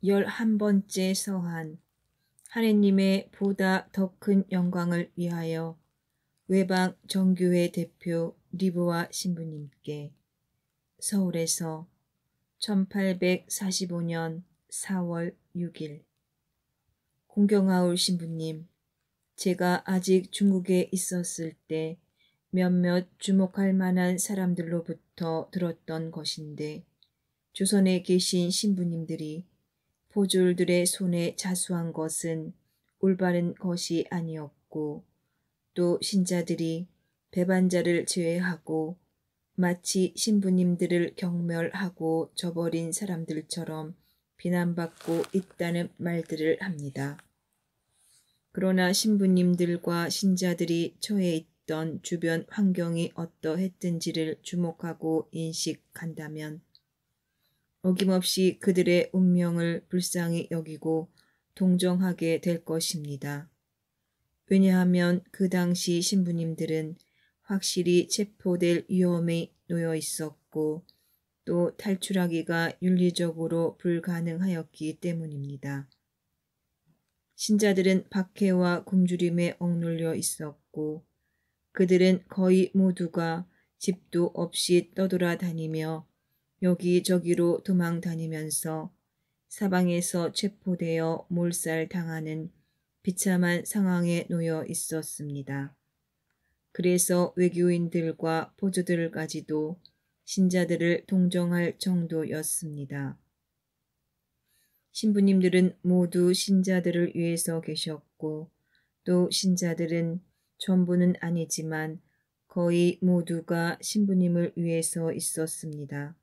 11번째 서한. 하느님의 보다 더 큰 영광을 위하여. 외방 정교회 대표 리브와 신부님께. 서울에서 1845년 4월 6일. 공경하올 신부님, 제가 아직 중국에 있었을 때 몇몇 주목할 만한 사람들로부터 들었던 것인데, 조선에 계신 신부님들이 포졸들의 손에 자수한 것은 올바른 것이 아니었고, 또 신자들이 배반자를 제외하고 마치 신부님들을 경멸하고 저버린 사람들처럼 비난받고 있다는 말들을 합니다. 그러나 신부님들과 신자들이 처해 있던 주변 환경이 어떠했든지를 주목하고 인식한다면 어김없이 그들의 운명을 불쌍히 여기고 동정하게 될 것입니다. 왜냐하면 그 당시 신부님들은 확실히 체포될 위험에 놓여 있었고 또 탈출하기가 윤리적으로 불가능하였기 때문입니다. 신자들은 박해와 굶주림에 억눌려 있었고 그들은 거의 모두가 집도 없이 떠돌아다니며 여기저기로 도망다니면서 사방에서 체포되어 몰살당하는 비참한 상황에 놓여 있었습니다. 그래서 외교인들과 포조들까지도 신자들을 동정할 정도였습니다. 신부님들은 모두 신자들을 위해서 계셨고 또 신자들은 전부는 아니지만 거의 모두가 신부님을 위해서 있었습니다.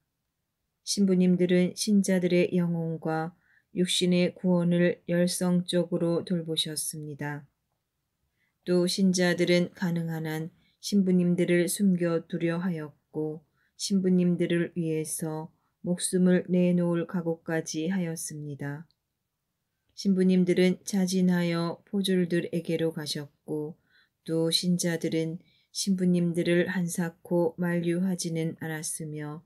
신부님들은 신자들의 영혼과 육신의 구원을 열성적으로 돌보셨습니다. 또 신자들은 가능한 한 신부님들을 숨겨두려 하였고 신부님들을 위해서 목숨을 내놓을 각오까지 하였습니다. 신부님들은 자진하여 포졸들에게로 가셨고 또 신자들은 신부님들을 한사코 만류하지는 않았으며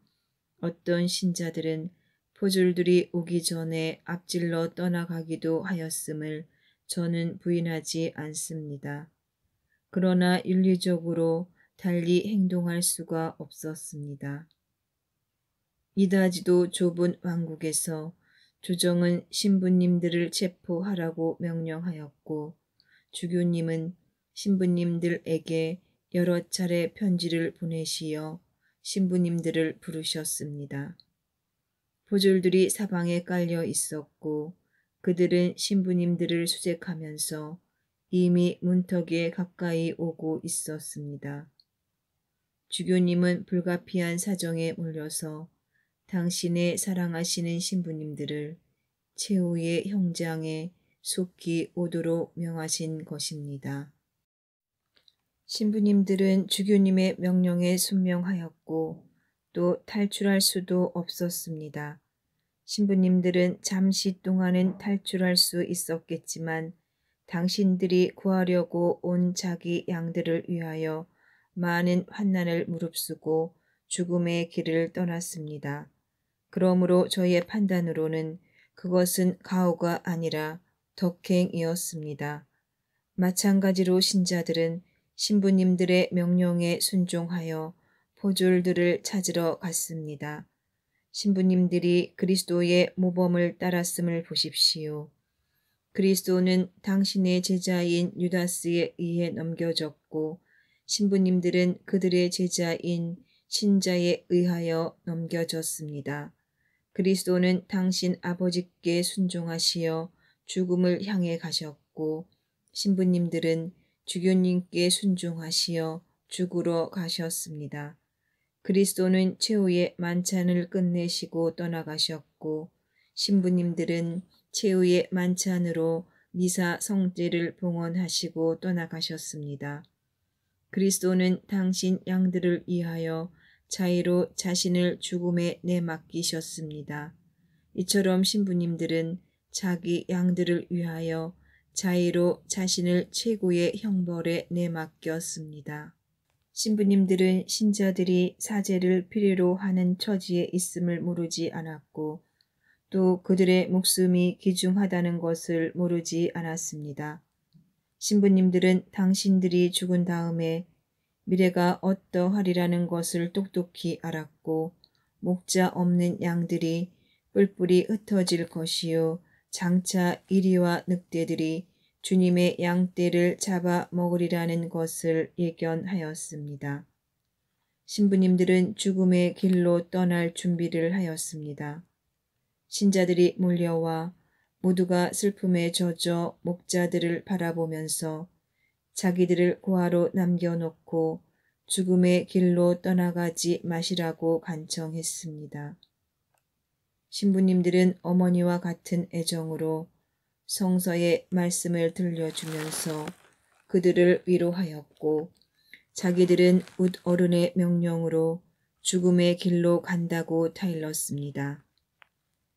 어떤 신자들은 포졸들이 오기 전에 앞질러 떠나가기도 하였음을 저는 부인하지 않습니다. 그러나 윤리적으로 달리 행동할 수가 없었습니다. 이다지도 좁은 왕국에서 조정은 신부님들을 체포하라고 명령하였고 주교님은 신부님들에게 여러 차례 편지를 보내시어 신부님들을 부르셨습니다. 포졸들이 사방에 깔려 있었고 그들은 신부님들을 수색하면서 이미 문턱에 가까이 오고 있었습니다. 주교님은 불가피한 사정에 몰려서 당신의 사랑하시는 신부님들을 최후의 형장에 속히 오도록 명하신 것입니다. 신부님들은 주교님의 명령에 순명하였고 또 탈출할 수도 없었습니다. 신부님들은 잠시 동안은 탈출할 수 있었겠지만 당신들이 구하려고 온 자기 양들을 위하여 많은 환난을 무릅쓰고 죽음의 길을 떠났습니다. 그러므로 저희의 판단으로는 그것은 가호가 아니라 덕행이었습니다. 마찬가지로 신자들은 신부님들의 명령에 순종하여 포졸들을 찾으러 갔습니다. 신부님들이 그리스도의 모범을 따랐음을 보십시오. 그리스도는 당신의 제자인 유다스에 의해 넘겨졌고 신부님들은 그들의 제자인 신자에 의하여 넘겨졌습니다. 그리스도는 당신 아버지께 순종하시어 죽음을 향해 가셨고 신부님들은 주교님께 순종하시어 죽으러 가셨습니다. 그리스도는 최후의 만찬을 끝내시고 떠나가셨고 신부님들은 최후의 만찬으로 미사 성제를 봉헌하시고 떠나가셨습니다. 그리스도는 당신 양들을 위하여 자의로 자신을 죽음에 내맡기셨습니다. 이처럼 신부님들은 자기 양들을 위하여 자의로 자신을 최고의 형벌에 내맡겼습니다. 신부님들은 신자들이 사제를 필요로 하는 처지에 있음을 모르지 않았고 또 그들의 목숨이 귀중하다는 것을 모르지 않았습니다. 신부님들은 당신들이 죽은 다음에 미래가 어떠하리라는 것을 똑똑히 알았고 목자 없는 양들이 뿔뿔이 흩어질 것이요 장차 이리와 늑대들이 주님의 양떼를 잡아 먹으리라는 것을 예견하였습니다. 신부님들은 죽음의 길로 떠날 준비를 하였습니다. 신자들이 몰려와 모두가 슬픔에 젖어 목자들을 바라보면서 자기들을 고아로 남겨놓고 죽음의 길로 떠나가지 마시라고 간청했습니다. 신부님들은 어머니와 같은 애정으로 성서의 말씀을 들려주면서 그들을 위로하였고 자기들은 웃 어른의 명령으로 죽음의 길로 간다고 타일렀습니다.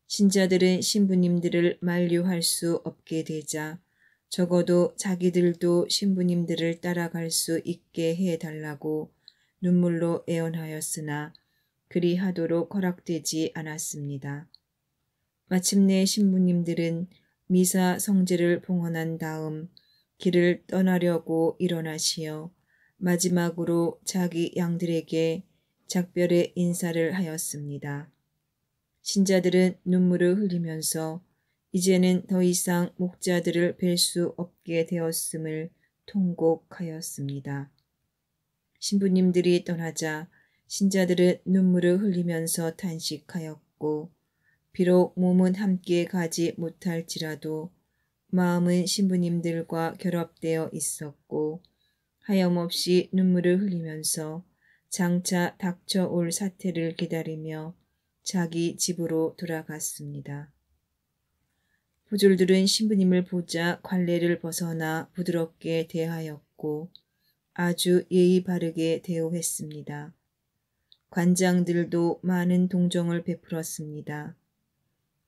신자들은 신부님들을 만류할 수 없게 되자 적어도 자기들도 신부님들을 따라갈 수 있게 해달라고 눈물로 애원하였으나 그리하도록 허락되지 않았습니다. 마침내 신부님들은 미사 성제를 봉헌한 다음 길을 떠나려고 일어나시어 마지막으로 자기 양들에게 작별의 인사를 하였습니다. 신자들은 눈물을 흘리면서 이제는 더 이상 목자들을 뵐 수 없게 되었음을 통곡하였습니다. 신부님들이 떠나자 신자들은 눈물을 흘리면서 탄식하였고 비록 몸은 함께 가지 못할지라도 마음은 신부님들과 결합되어 있었고 하염없이 눈물을 흘리면서 장차 닥쳐올 사태를 기다리며 자기 집으로 돌아갔습니다. 부졸들은 신부님을 보자 관례를 벗어나 부드럽게 대하였고 아주 예의 바르게 대우했습니다. 관장들도 많은 동정을 베풀었습니다.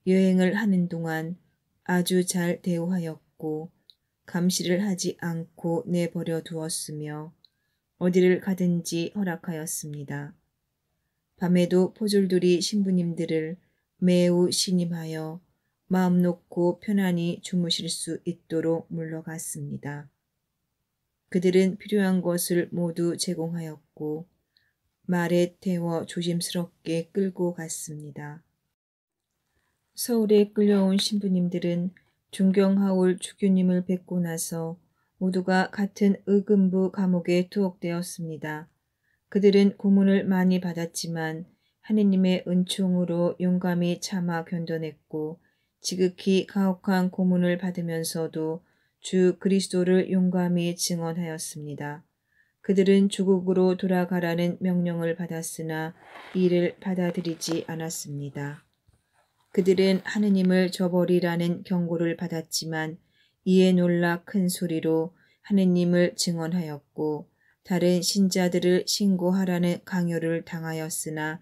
여행을 하는 동안 아주 잘 대우하였고 감시를 하지 않고 내버려 두었으며 어디를 가든지 허락하였습니다. 밤에도 포졸들이 신부님들을 매우 신임하여 마음 놓고 편안히 주무실 수 있도록 물러갔습니다. 그들은 필요한 것을 모두 제공하였고 말에 태워 조심스럽게 끌고 갔습니다. 서울에 끌려온 신부님들은 존경하올 주교님을 뵙고 나서 모두가 같은 의금부 감옥에 투옥되었습니다. 그들은 고문을 많이 받았지만 하느님의 은총으로 용감히 참아 견뎌냈고 지극히 가혹한 고문을 받으면서도 주 그리스도를 용감히 증언하였습니다. 그들은 조국으로 돌아가라는 명령을 받았으나 이를 받아들이지 않았습니다. 그들은 하느님을 저버리라는 경고를 받았지만 이에 놀라 큰 소리로 하느님을 증언하였고 다른 신자들을 신고하라는 강요를 당하였으나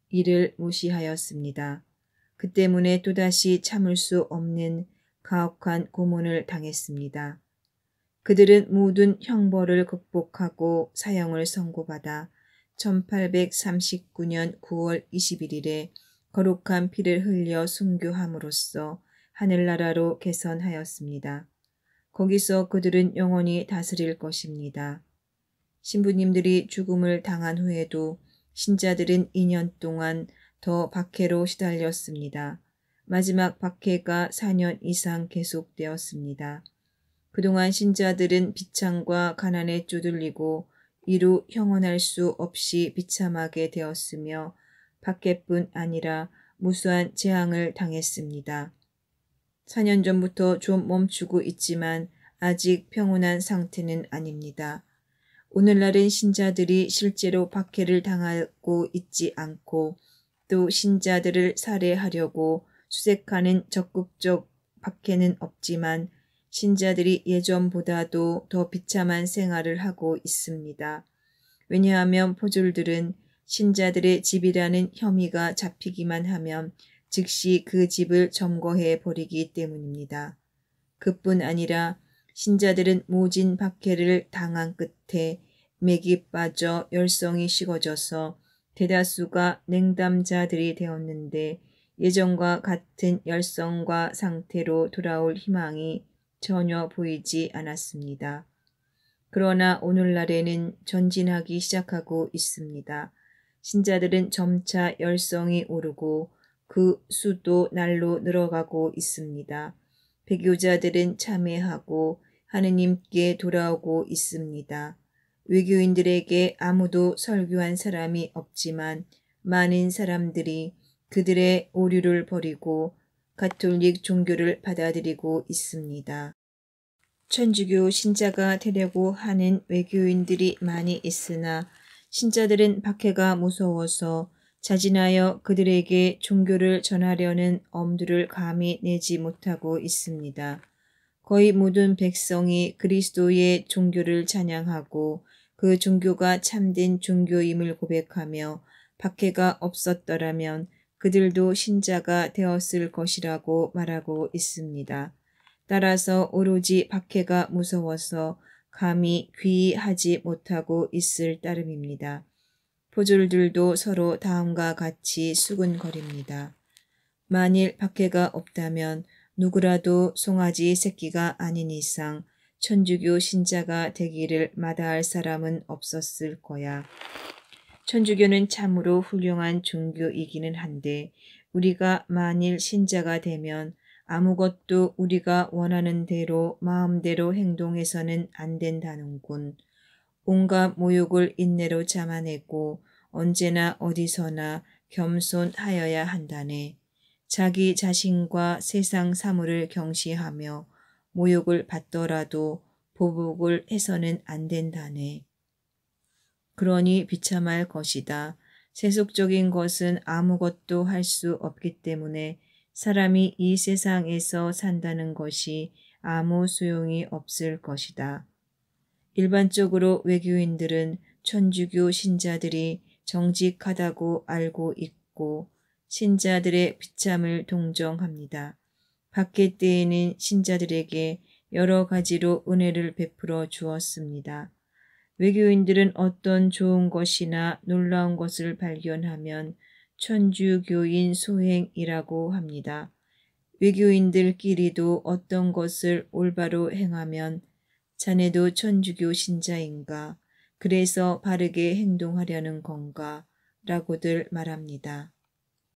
이를 무시하였습니다. 그 때문에 또다시 참을 수 없는 가혹한 고문을 당했습니다. 그들은 모든 형벌을 극복하고 사형을 선고받아 1839년 9월 21일에 거룩한 피를 흘려 순교함으로써 하늘나라로 개선하였습니다. 거기서 그들은 영원히 다스릴 것입니다. 신부님들이 죽음을 당한 후에도 신자들은 2년 동안 더 박해로 시달렸습니다. 마지막 박해가 4년 이상 계속되었습니다. 그동안 신자들은 비창과 가난에 쪼들리고 이루 형언할 수 없이 비참하게 되었으며 박해뿐 아니라 무수한 재앙을 당했습니다. 4년 전부터 좀 멈추고 있지만 아직 평온한 상태는 아닙니다. 오늘날은 신자들이 실제로 박해를 당하고 있지 않고 또 신자들을 살해하려고 수색하는 적극적 박해는 없지만 신자들이 예전보다도 더 비참한 생활을 하고 있습니다. 왜냐하면 포졸들은 신자들의 집이라는 혐의가 잡히기만 하면 즉시 그 집을 점거해 버리기 때문입니다. 그뿐 아니라 신자들은 모진 박해를 당한 끝에 맥이 빠져 열성이 식어져서 대다수가 냉담자들이 되었는데 예전과 같은 열성과 상태로 돌아올 희망이 전혀 보이지 않았습니다. 그러나 오늘날에는 전진하기 시작하고 있습니다. 신자들은 점차 열성이 오르고 그 수도 날로 늘어가고 있습니다. 배교자들은 참회하고 하느님께 돌아오고 있습니다. 외교인들에게 아무도 설교한 사람이 없지만 많은 사람들이 그들의 오류를 버리고 가톨릭 종교를 받아들이고 있습니다. 천주교 신자가 되려고 하는 외교인들이 많이 있으나 신자들은 박해가 무서워서 자진하여 그들에게 종교를 전하려는 엄두를 감히 내지 못하고 있습니다. 거의 모든 백성이 그리스도의 종교를 찬양하고 그 종교가 참된 종교임을 고백하며 박해가 없었더라면 그들도 신자가 되었을 것이라고 말하고 있습니다. 따라서 오로지 박해가 무서워서 감히 귀의하지 못하고 있을 따름입니다. 포졸들도 서로 다음과 같이 수군거립니다. 만일 박해가 없다면 누구라도 송아지 새끼가 아닌 이상 천주교 신자가 되기를 마다할 사람은 없었을 거야. 천주교는 참으로 훌륭한 종교이기는 한데 우리가 만일 신자가 되면 아무것도 우리가 원하는 대로 마음대로 행동해서는 안 된다는군. 온갖 모욕을 인내로 참아내고 언제나 어디서나 겸손하여야 한다네. 자기 자신과 세상 사물을 경시하며 모욕을 받더라도 보복을 해서는 안 된다네. 그러니 비참할 것이다. 세속적인 것은 아무것도 할 수 없기 때문에 사람이 이 세상에서 산다는 것이 아무 소용이 없을 것이다. 일반적으로 외교인들은 천주교 신자들이 정직하다고 알고 있고 신자들의 비참을 동정합니다. 박해 때에는 신자들에게 여러 가지로 은혜를 베풀어 주었습니다. 외교인들은 어떤 좋은 것이나 놀라운 것을 발견하면 천주교인 소행이라고 합니다. 외교인들끼리도 어떤 것을 올바로 행하면 자네도 천주교 신자인가? 그래서 바르게 행동하려는 건가? 라고들 말합니다.